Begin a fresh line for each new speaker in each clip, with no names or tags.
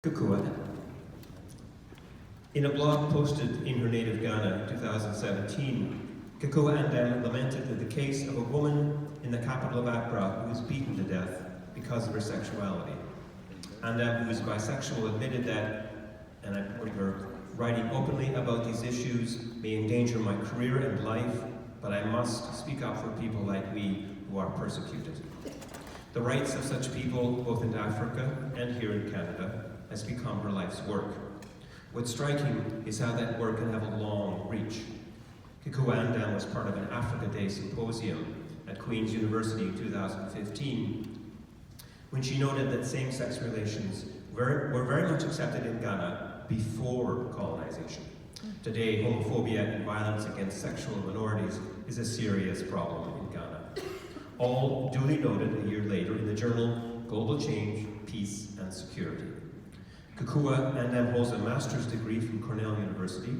Kuukuwa. In a blog posted in her native Ghana in 2017, Kuukuwa Andam lamented that the case of a woman in the capital of Accra who was beaten to death because of her sexuality. Andam, who is bisexual, admitted that, and I'm quoting her, "Writing openly about these issues may endanger my career and life, but I must speak up for people like me who are persecuted." The rights of such people, both in Africa and here in Canada, has become her life's work. What's striking is how that work can have a long reach. Kuukuwa Andam was part of an Africa Day symposium at Queen's University in 2015, when she noted that same-sex relations were very much accepted in Ghana before colonization. Today, homophobia and violence against sexual minorities is a serious problem in Ghana. All duly noted a year later in the journal Global Change, Peace and Security. Kuukuwa Andam holds a master's degree from Cornell University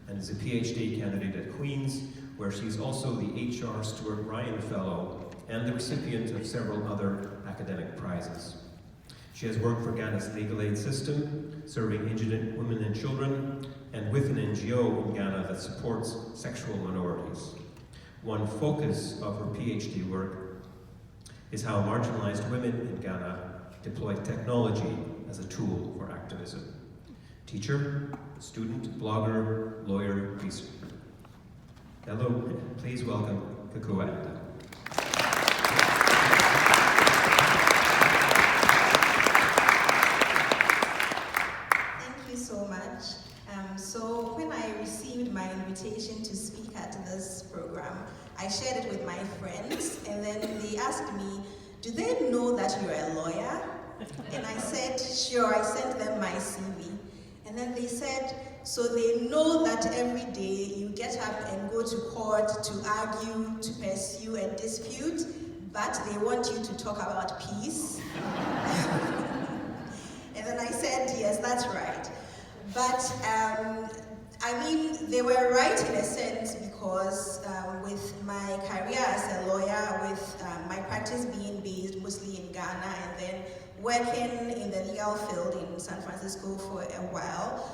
and is a PhD candidate at Queen's, where she is also the H.R. Stuart Ryan Fellow and the recipient of several other academic prizes. She has worked for Ghana's legal aid system, serving indigent women and children, and with an NGO in Ghana that supports sexual minorities. One focus of her PhD work is how marginalized women in Ghana deploy technology as a tool for activism. Teacher, student, blogger, lawyer, researcher. Hello, please welcome Kuukuwa Andam.
Thank you so much. So when I received my invitation to speak at this program, I shared it with my friends, and then they asked me, "Do they know that you're a lawyer?" And I said, "Sure." I sent them my CV. And then they said, "So they know that every day you get up and go to court to argue, to pursue a dispute, but they want you to talk about peace?" And then I said, "Yes, that's right." But I mean, they were right in a sense, because with my career as a lawyer, with my practice being based mostly in Ghana and then working in the legal field in San Francisco for a while,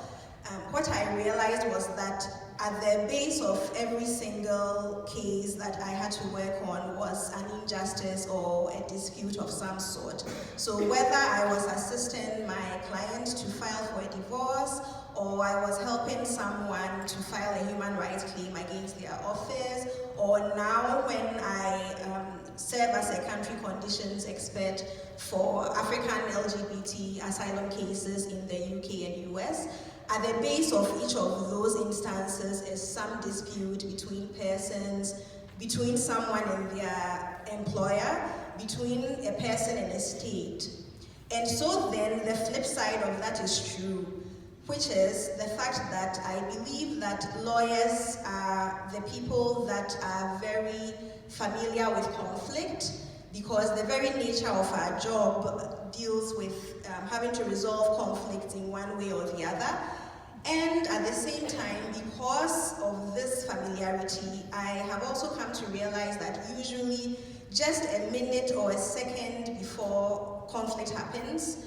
what I realized was that at the base of every single case that I had to work on was an injustice or a dispute of some sort. So whether I was assisting my client to file for a divorce, or I was helping someone to file a human rights claim against their office, or now when I serve as a country conditions expert for African LGBT asylum cases in the UK and US, at the base of each of those instances is some dispute between persons, between someone and their employer, between a person and a state. And so then the flip side of that is true, which is the fact that I believe that lawyers are the people that are very familiar with conflict, because the very nature of our job deals with having to resolve conflicts in one way or the other. And at the same time, because of this familiarity, I have also come to realize that usually just a minute or a second before conflict happens,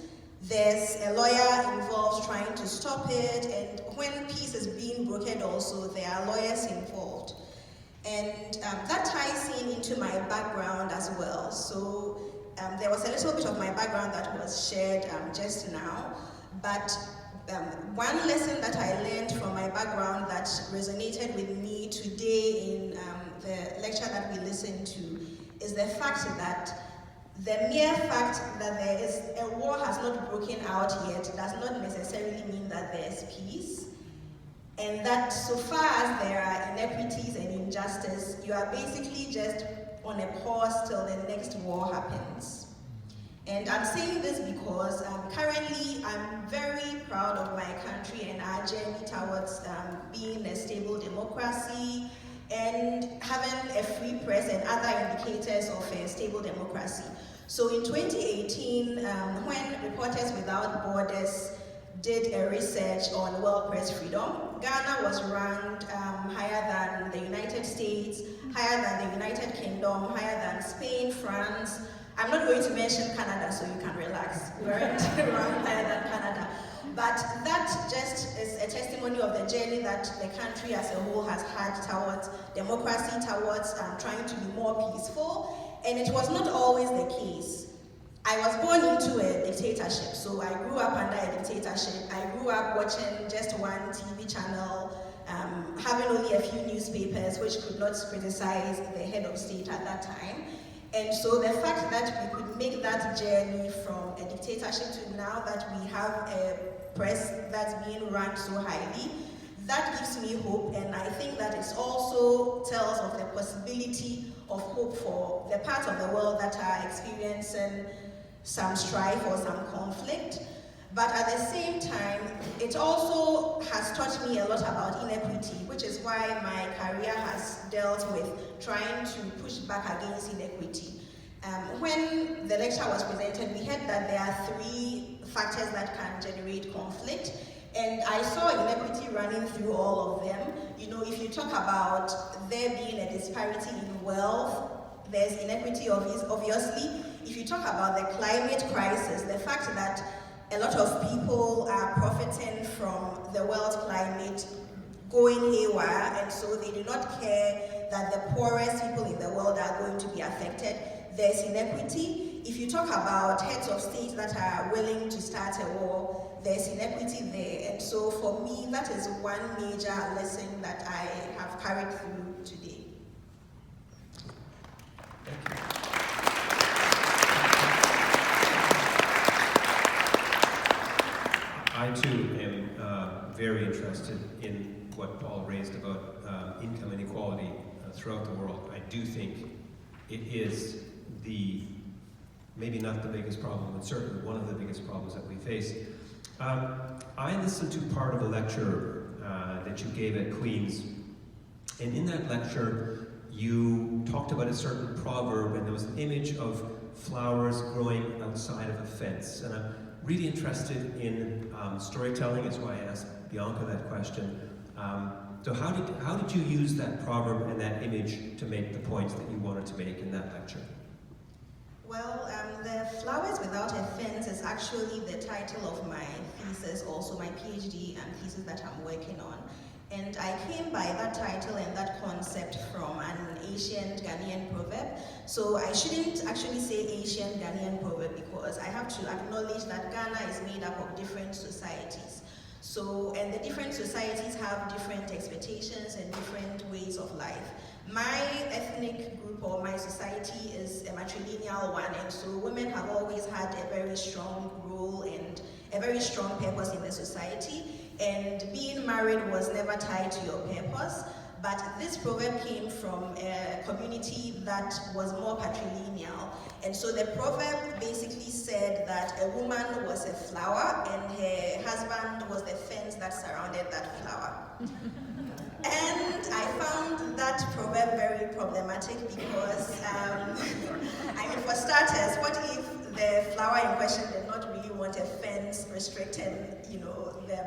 there's a lawyer involved trying to stop it, and when peace is being brokered also, there are lawyers involved. And that ties into my background as well. So there was a little bit of my background that was shared just now, but one lesson that I learned from my background that resonated with me today in the lecture that we listened to is the fact that the mere fact that there is a war has not broken out yet does not necessarily mean that there is peace. And that so far as there are inequities and injustice, you are basically just on a pause till the next war happens. And I'm saying this because currently I'm very proud of my country and our journey towards being a stable democracy and having a free press and other indicators of a stable democracy. So in 2018, when Reporters Without Borders did a research on world press freedom, Ghana was ranked higher than the United States, higher than the United Kingdom, higher than Spain, France. I'm not going to mention Canada, so you can relax. We weren't ranked higher than Canada. testimony of the journey that the country as a whole has had towards democracy, towards trying to be more peaceful, and it was not always the case. I was born into a dictatorship, so I grew up under a dictatorship. I grew up watching just one TV channel, having only a few newspapers which could not criticize the head of state at that time. And so the fact that we could make that journey from a dictatorship to now that we have a press that's being ranked so highly, that gives me hope, and I think that it also tells of the possibility of hope for the parts of the world that are experiencing some strife or some conflict. But at the same time, it also has taught me a lot about inequity, which is why my career has dealt with trying to push back against inequity. When the lecture was presented, we heard that there are 3 factors that can generate conflict, and I saw inequity running through all of them. You know, if you talk about there being a disparity in wealth, there's inequity obviously. If you talk about the climate crisis, the fact that a lot of people are profiting from the world's climate going haywire, and so they do not care that the poorest people in the world are going to be affected, there's inequity. If you talk about heads of state that are willing to start a war, there's inequity there. And so for me, that is one major lesson that I have carried through today.
Thank you. I too am very interested in what Paul raised about income inequality throughout the world. I do think it is maybe not the biggest problem, but certainly one of the biggest problems that we face. I listened to part of a lecture that you gave at Queen's, and in that lecture you talked about a certain proverb, and there was an image of flowers growing outside of a fence. And I'm really interested in storytelling, is why I asked Bianca that question. So how did you use that proverb and that image to make the points that you wanted to make in that lecture?
Well, the Flowers Without a Fence is actually the title of my thesis, also my PhD thesis that I'm working on. And I came by that title and that concept from an ancient Ghanaian proverb. So I shouldn't actually say ancient Ghanaian proverb, because I have to acknowledge that Ghana is made up of different societies. So, and the different societies have different expectations and different ways of life. My ethnic group or my society is a matrilineal one, and so women have always had a very strong role and a very strong purpose in the society, and being married was never tied to your purpose. But this proverb came from a community that was more patrilineal. And so the proverb basically said that a woman was a flower and her husband was the fence that surrounded that flower. And I found that proverb very problematic because, I mean, for starters, what if the flower in question did not really want a fence restricting, them?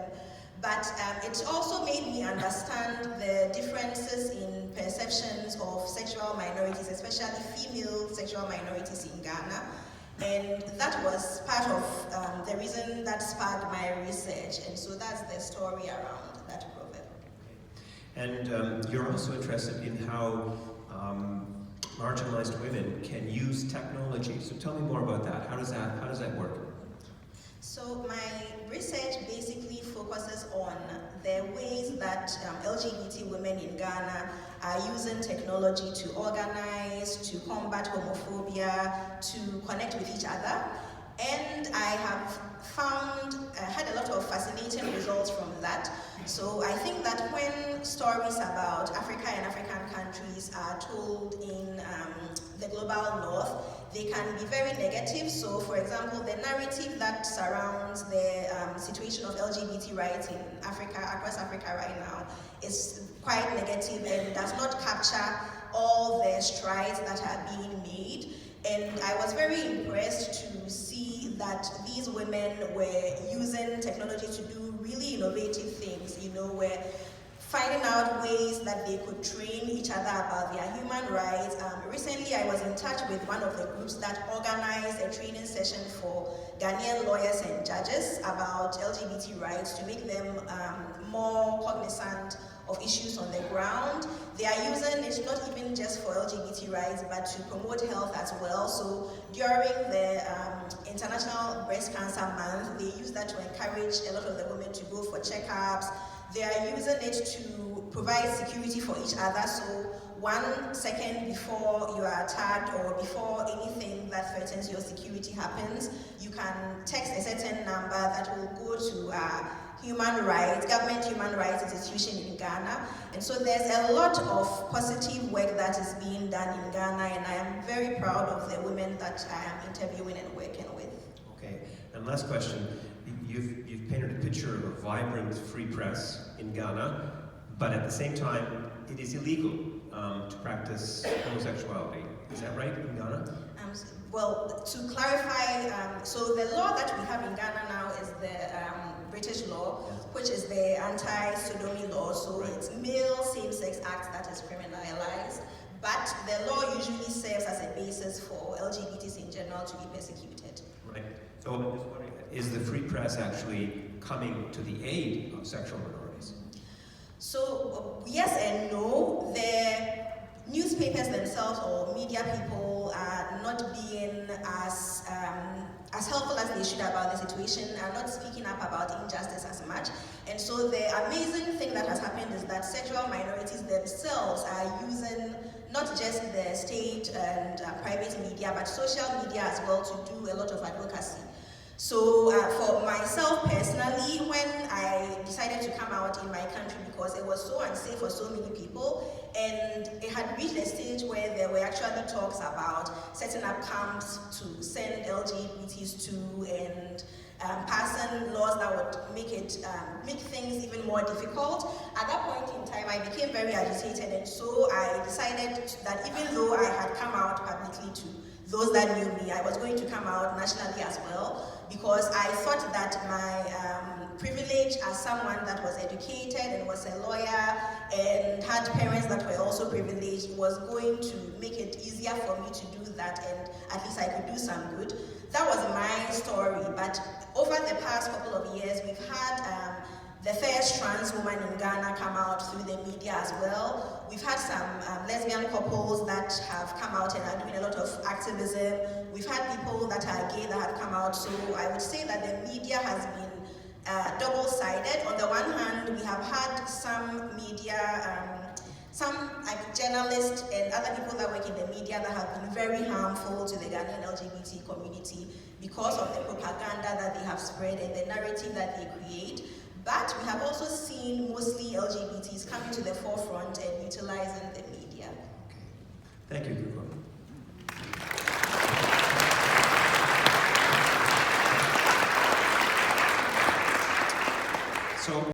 But it also made me understand the differences in perceptions of sexual minorities, especially female sexual minorities in Ghana. And that was part of the reason that sparked my research. And so that's the story around that proverb.
And you're also interested in how marginalized women can use technology. So tell me more about that. How does that work?
So my research basically focuses on the ways that LGBT women in Ghana are using technology to organize, to combat homophobia, to connect with each other. And I have had a lot of fascinating results from that. So I think that when stories about Africa and African countries are told in the global north, they can be very negative. So for example, the narrative that surrounds the situation of LGBT rights in Africa, across Africa right now, is quite negative and does not capture all the strides that are being made. And I was very impressed to see that these women were using technology to do really innovative things, where finding out ways that they could train each other about their human rights. Recently, I was in touch with one of the groups that organized a training session for Ghanaian lawyers and judges about LGBT rights to make them more cognizant of issues on the ground. They are using it not even just for LGBT rights, but to promote health as well. So during the International Breast Cancer Month, they use that to encourage a lot of the women to go for checkups. They are using it to provide security for each other. So 1 second before you are attacked or before anything that threatens your security happens, you can text a certain number that will go to government human rights institution in Ghana. And so there's a lot of positive work that is being done in Ghana, and I am very proud of the women that I am interviewing and working with.
Okay, and last question. You've painted a picture of a vibrant free press in Ghana, but at the same time, it is illegal to practice homosexuality. Is that right in Ghana?
Well, to clarify, so the law that we have in Ghana now is the British law, which is the anti-sodomy law. So it's male same-sex act that is criminalized, but the law usually serves as a basis for LGBTs in general to be persecuted.
Right. So I'm just wondering, is the free press actually coming to the aid of sexual minorities?
So yes and no. The newspapers themselves or media people are not being as helpful as they should about the situation, are not speaking up about injustice as much. And so the amazing thing that has happened is that sexual minorities themselves are using not just the state and private media, but social media as well to do a lot of advocacy. So for myself personally, when I decided to come out in my country because it was so unsafe for so many people, and it had reached a stage where there were actually talks about setting up camps to send LGBTs to and passing laws that would make things even more difficult. At that point in time, I became very agitated, and so I decided that even though I had come out publicly to those that knew me, I was going to come out nationally as well, because I thought that my privilege as someone that was educated and was a lawyer and had parents that were also privileged was going to make it easier for me to do that, and at least I could do some good. That was my story, but over the past couple of years, we've had the first trans woman in Ghana come out through the media as well. We've had some lesbian couples that have come out and are doing a lot of activism. We've had people that are gay that have come out. So I would say that the media has been double-sided. On the one hand, we have had some media, some journalists and other people that work in the media that have been very harmful to the Ghanaian LGBT community because of the propaganda that they have spread and the narrative that they create. But we have also seen mostly LGBTs coming to the forefront and utilizing the media.
Okay. Thank you, Kuukuwa. So